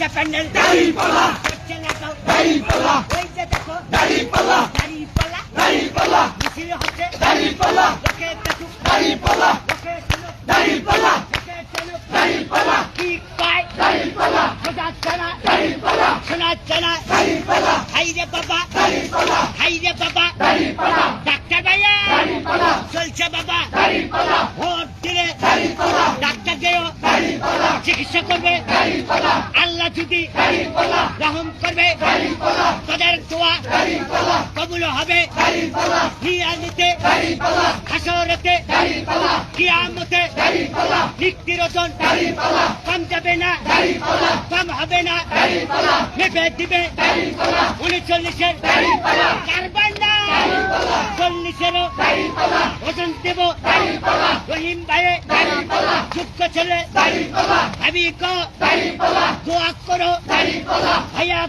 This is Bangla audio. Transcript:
যে প্যান্ডেল দাড়িপাল্লা হচ্ছে না তো দাড়িপাল্লা ওই যে দেখো দাড়িপাল্লা দাড়িপাল্লা দাড়িপাল্লা মিছিল হচ্ছে দাড়িপাল্লা লোকে দেখুক দাড়িপাল্লা লোকে শুনুক দাড়িপাল্লা লোকে শুনুক দাড়িপাল্লা কি পায় দাড়িপাল্লা বোঝাচ্ছে না দাড়িপাল্লা শোনাচ্ছে না দাড়িপাল্লা হাই রে বাবা দাড়িপাল্লা হাই রে বাবা দাড়িপাল্লা ডাক্তার ভাইয়া দাড়িপাল্লা চলছে বাবা দাড়িপাল্লা ভোট দিলে দাড়িপাল্লা ডাক্তার গেও দাড়িপাল্লা চিকিৎসা করবে দাড়িপাল্লা আল্লাহ যদি দাড়িপাল্লা রহম করবে দাড়িপাল্লা তাদের দোয়া দাড়িপাল্লা কবুল হবে দাড়িপাল্লা হিয়ানিতে দাড়িপাল্লা হাসরতে দাড়িপাল্লা কিয়ামতে দাড়িপাল্লা নিত্যরতন দাড়িপাল্লা কম যাবে না দাড়িপাল্লা কম হবে না দাড়িপাল্লা মেপে দিবে দাড়িপাল্লা 39-এর দাড়িপাল্লা কারবার না দাড়িপাল্লা 40-এরও দাড়িপাল্লা ওজন দেব দাড়িপাল্লা রহিম ভাইয়ে দাড়িপাল্লা যোগ্য ছেলে দাড়িপাল্লা ভাবি কো দাড়িপাল্লা দোয়া করো দাড়িপাল্লা ভাইয়া